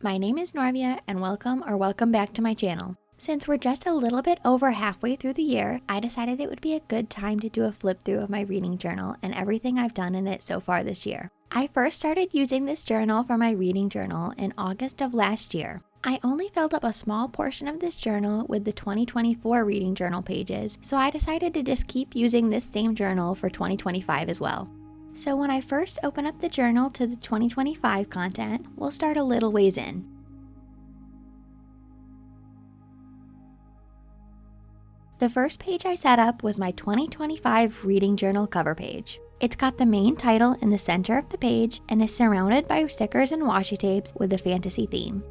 My name is Norvia and welcome back to my channel. Since we're just a little bit over halfway through the year, I decided it would be a good time to do a flip through of my reading journal and everything I've done in it so far this year. I first started using this journal for my reading journal in August of last year. I only filled up a small portion of this journal with the 2024 reading journal pages, so I decided to just keep using this same journal for 2025 as well. So when I first open up the journal to the 2025 content, we'll start a little ways in. The first page I set up was my 2025 reading journal cover page. It's got the main title in the center of the page and is surrounded by stickers and washi tapes with a fantasy theme.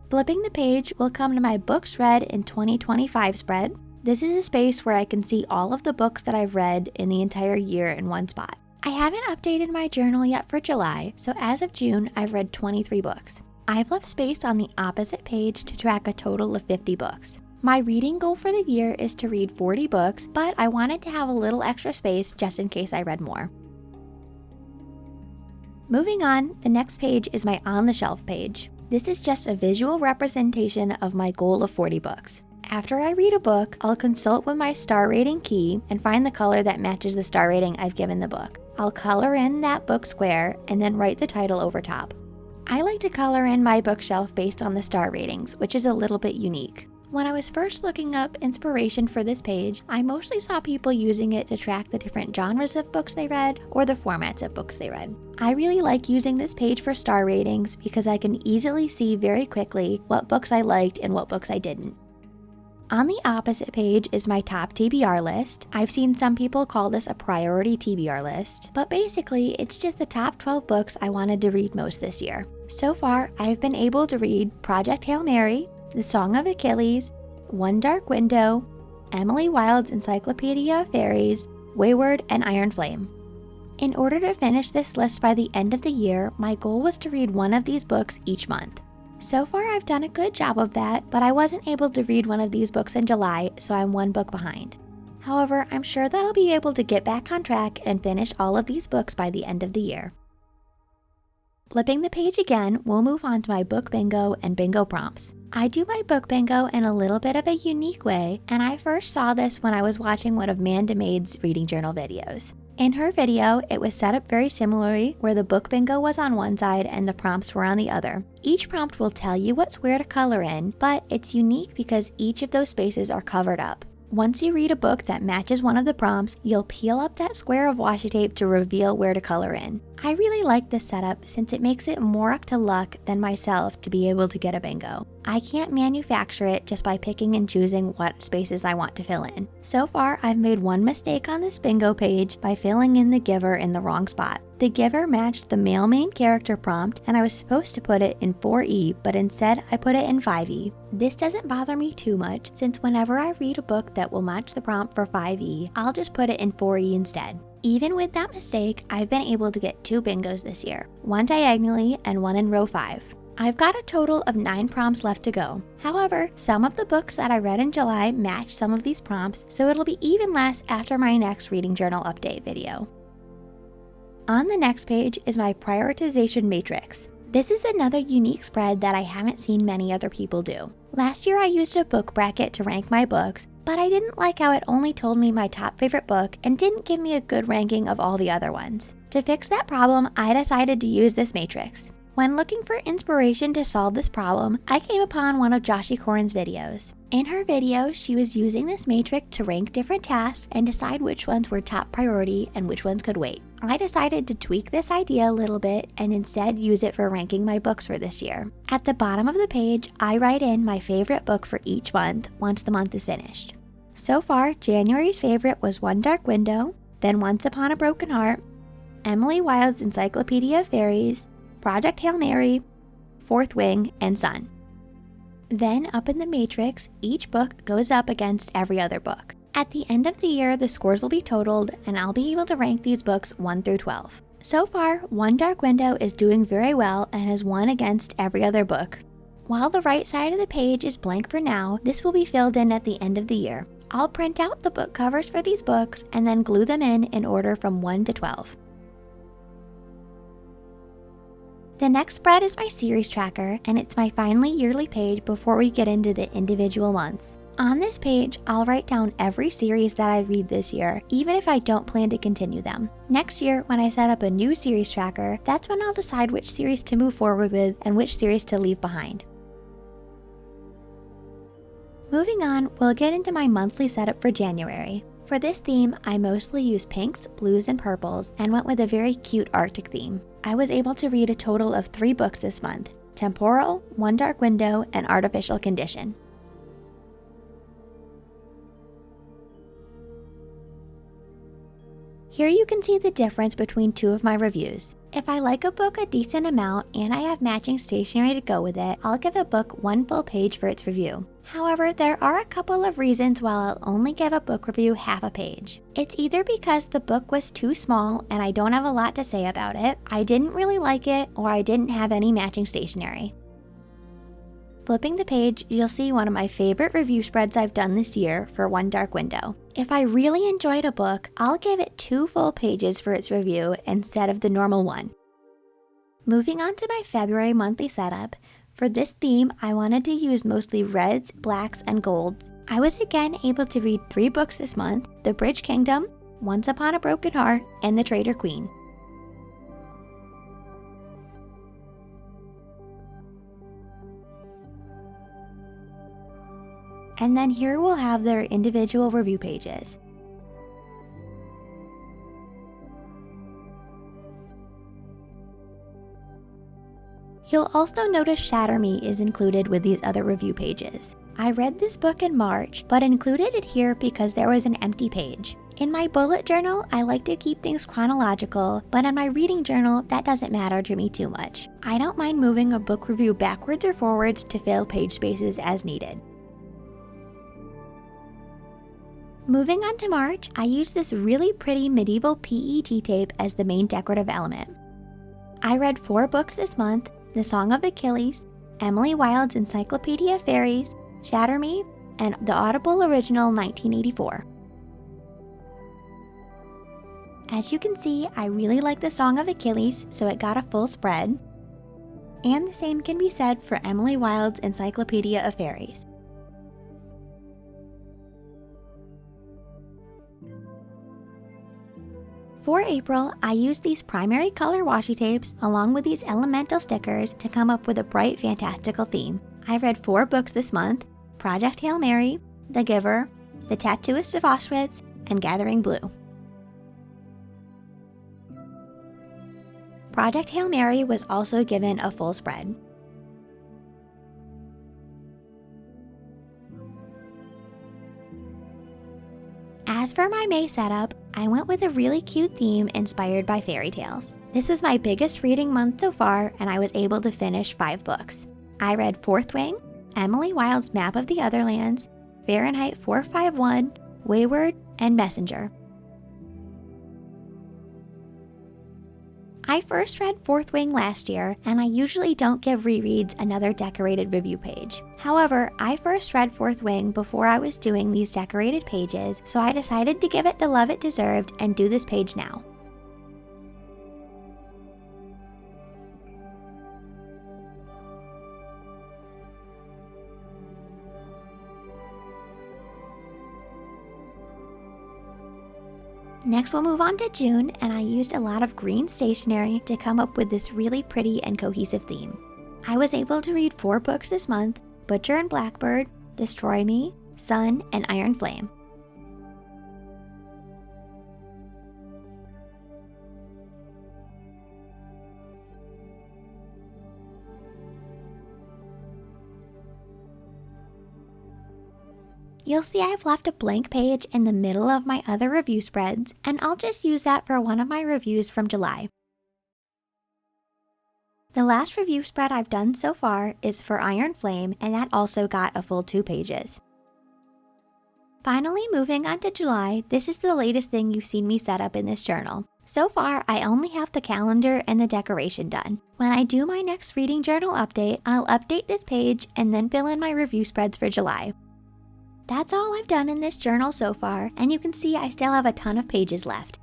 Flipping the page, we'll come to my books read in 2025 spread. This is a space where I can see all of the books that I've read in the entire year in one spot. I haven't updated my journal yet for July, so as of June, I've read 23 books. I've left space on the opposite page to track a total of 50 books. My reading goal for the year is to read 40 books, but I wanted to have a little extra space just in case I read more. Moving on, the next page is my on the shelf page. This is just a visual representation of my goal of 40 books. After I read a book, I'll consult with my star rating key and find the color that matches the star rating I've given the book. I'll color in that book square and then write the title over top. I like to color in my bookshelf based on the star ratings, which is a little bit unique. When I was first looking up inspiration for this page, I mostly saw people using it to track the different genres of books they read or the formats of books they read. I really like using this page for star ratings because I can easily see very quickly what books I liked and what books I didn't. On the opposite page is my top TBR list. I've seen some people call this a priority TBR list, but basically it's just the top 12 books I wanted to read most this year. So far, I've been able to read Project Hail Mary, The Song of Achilles, One Dark Window, Emily Wilde's Encyclopedia of Fairies, Wayward, and Iron Flame. In order to finish this list by the end of the year, my goal was to read one of these books each month. So far, I've done a good job of that, but I wasn't able to read one of these books in July, so I'm one book behind. However, I'm sure that I'll be able to get back on track and finish all of these books by the end of the year. Flipping the page again, we'll move on to my book bingo and bingo prompts. I do my book bingo in a little bit of a unique way, and I first saw this when I was watching one of Manda Maid's reading journal videos. In her video, it was set up very similarly, where the book bingo was on one side and the prompts were on the other. Each prompt will tell you what square to color in, but it's unique because each of those spaces are covered up. Once you read a book that matches one of the prompts, you'll peel up that square of washi tape to reveal where to color in. I really like this setup since it makes it more up to luck than myself to be able to get a bingo. I can't manufacture it just by picking and choosing what spaces I want to fill in. So far, I've made one mistake on this bingo page by filling in the giver in the wrong spot. The giver matched the male main character prompt, and I was supposed to put it in 4E, but instead I put it in 5E. This doesn't bother me too much, since whenever I read a book that will match the prompt for 5E, I'll just put it in 4E instead. Even with that mistake, I've been able to get 2 bingos this year, one diagonally and one in row 5. I've got a total of 9 prompts left to go. However, some of the books that I read in July match some of these prompts, so it'll be even less after my next reading journal update video. On the next page is my prioritization matrix. This is another unique spread that I haven't seen many other people do. Last year I used a book bracket to rank my books, but I didn't like how it only told me my top favorite book and didn't give me a good ranking of all the other ones. To fix that problem, I decided to use this matrix. When looking for inspiration to solve this problem, I came upon one of Joshi Korin's videos. In her video, she was using this matrix to rank different tasks and decide which ones were top priority and which ones could wait. I decided to tweak this idea a little bit and instead use it for ranking my books for this year. At the bottom of the page, I write in my favorite book for each month once the month is finished. So far, January's favorite was One Dark Window, then Once Upon a Broken Heart, Emily Wilde's Encyclopedia of Fairies, Project Hail Mary, Fourth Wing, and Sun. Then up in the matrix, each book goes up against every other book. At the end of the year, the scores will be totaled, and I'll be able to rank these books 1 through 12. So far, One Dark Window is doing very well and has won against every other book. While the right side of the page is blank for now, this will be filled in at the end of the year. I'll print out the book covers for these books and then glue them in order from 1 to 12. The next spread is my series tracker, and it's my finally yearly page before we get into the individual months. On this page, I'll write down every series that I read this year, even if I don't plan to continue them. Next year, when I set up a new series tracker, that's when I'll decide which series to move forward with and which series to leave behind. Moving on, we'll get into my monthly setup for January. For this theme, I mostly use pinks, blues, and purples, and went with a very cute Arctic theme. I was able to read a total of 3 books this month: Temporal, One Dark Window, and Artificial Condition. Here you can see the difference between 2 of my reviews. If I like a book a decent amount and I have matching stationery to go with it, I'll give a book 1 full page for its review. However, there are a couple of reasons why I'll only give a book review half a page. It's either because the book was too small and I don't have a lot to say about it, I didn't really like it, or I didn't have any matching stationery. Flipping the page, you'll see one of my favorite review spreads I've done this year for One Dark Window. If I really enjoyed a book, I'll give it 2 full pages for its review instead of the normal 1. Moving on to my February monthly setup, for this theme I wanted to use mostly reds, blacks, and golds. I was again able to read 3 books this month: The Bridge Kingdom, Once Upon a Broken Heart, and The Traitor Queen. And then here we'll have their individual review pages. You'll also notice Shatter Me is included with these other review pages. I read this book in March, but included it here because there was an empty page. In my bullet journal, I like to keep things chronological, but in my reading journal, that doesn't matter to me too much. I don't mind moving a book review backwards or forwards to fill page spaces as needed. Moving on to March, I used this really pretty medieval PET tape as the main decorative element. I read 4 books this month: The Song of Achilles, Emily Wilde's Encyclopedia of Fairies, Shatter Me, and the Audible original 1984. As you can see, I really like The Song of Achilles, so it got a full spread. And the same can be said for Emily Wilde's Encyclopedia of Fairies. For April, I used these primary color washi tapes along with these elemental stickers to come up with a bright, fantastical theme. I read 4 books this month: Project Hail Mary, The Giver, The Tattooist of Auschwitz, and Gathering Blue. Project Hail Mary was also given a full spread. As for my May setup, I went with a really cute theme inspired by fairy tales. This was my biggest reading month so far, and I was able to finish 5 books. I read Fourth Wing, Emily Wilde's Map of the Otherlands, Fahrenheit 451, Wayward, and Messenger. I first read Fourth Wing last year, and I usually don't give rereads another decorated review page. However, I first read Fourth Wing before I was doing these decorated pages, so I decided to give it the love it deserved and do this page now. Next we'll move on to June, and I used a lot of green stationery to come up with this really pretty and cohesive theme. I was able to read 4 books this month: Butcher and Blackbird, Destroy Me, Sun, and Iron Flame. You'll see I've left a blank page in the middle of my other review spreads, and I'll just use that for one of my reviews from July. The last review spread I've done so far is for Iron Flame, and that also got a full 2 pages. Finally, moving on to July, this is the latest thing you've seen me set up in this journal. So far, I only have the calendar and the decoration done. When I do my next reading journal update, I'll update this page and then fill in my review spreads for July. That's all I've done in this journal so far, and you can see I still have a ton of pages left.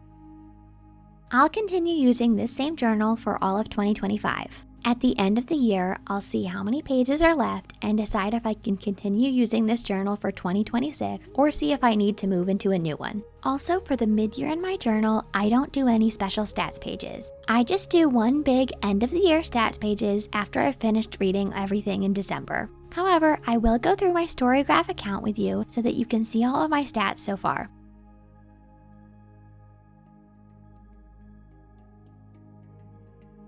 I'll continue using this same journal for all of 2025. At the end of the year, I'll see how many pages are left and decide if I can continue using this journal for 2026 or see if I need to move into a new one. Also, for the mid-year in my journal, I don't do any special stats pages. I just do one big end-of-the-year stats pages after I've finished reading everything in December. However, I will go through my Storygraph account with you so that you can see all of my stats so far.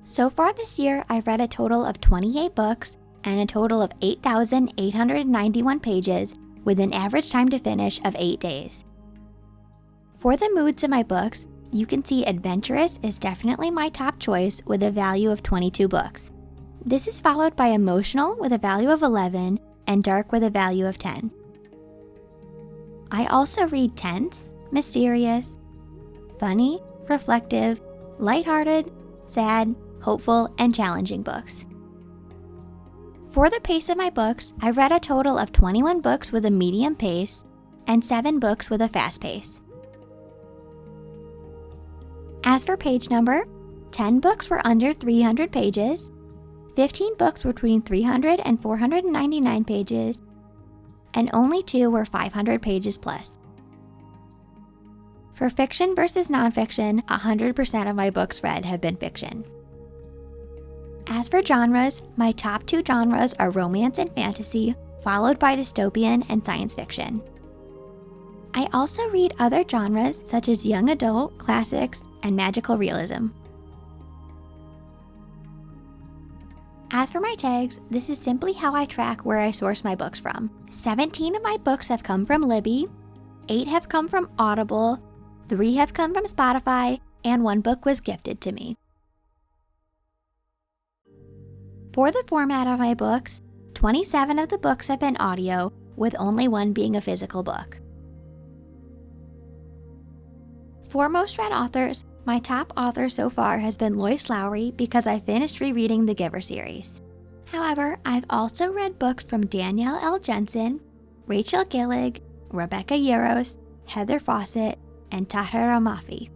So far this year, I've read a total of 28 books and a total of 8,891 pages with an average time to finish of 8 days. For the moods of my books, you can see adventurous is definitely my top choice with a value of 22 books. This is followed by emotional with a value of 11 and dark with a value of 10. I also read tense, mysterious, funny, reflective, lighthearted, sad, hopeful, and challenging books. For the pace of my books, I read a total of 21 books with a medium pace and 7 books with a fast pace. As for page number, 10 books were under 300 pages, 15 books were between 300 and 499 pages, and only 2 were 500 pages plus. For fiction versus nonfiction, 100% of my books read have been fiction. As for genres, my top 2 genres are romance and fantasy, followed by dystopian and science fiction. I also read other genres such as young adult, classics, and magical realism. As for my tags, this is simply how I track where I source my books from. 17 of my books have come from Libby, 8 have come from Audible, 3 have come from Spotify, and 1 book was gifted to me. For the format of my books, 27 of the books have been audio, with only 1 being a physical book. For most read authors, my top author so far has been Lois Lowry because I finished rereading the Giver series. However, I've also read books from Danielle L. Jensen, Rachel Gillig, Rebecca Yarros, Heather Fawcett, and Tahira Mafi.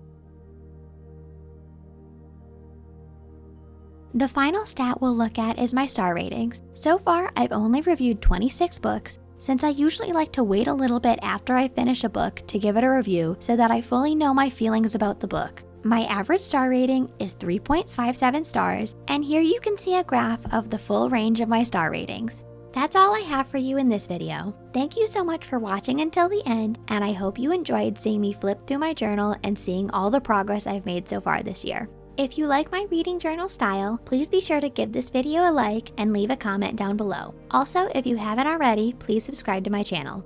The final stat we'll look at is my star ratings. So far, I've only reviewed 26 books, since I usually like to wait a little bit after I finish a book to give it a review so that I fully know my feelings about the book. My average star rating is 3.57 stars, and here you can see a graph of the full range of my star ratings. That's all I have for you in this video. Thank you so much for watching until the end, and I hope you enjoyed seeing me flip through my journal and seeing all the progress I've made so far this year. If you like my reading journal style, please be sure to give this video a like and leave a comment down below. Also, if you haven't already, please subscribe to my channel.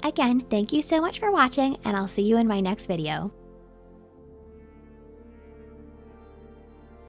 Again, thank you so much for watching, and I'll see you in my next video.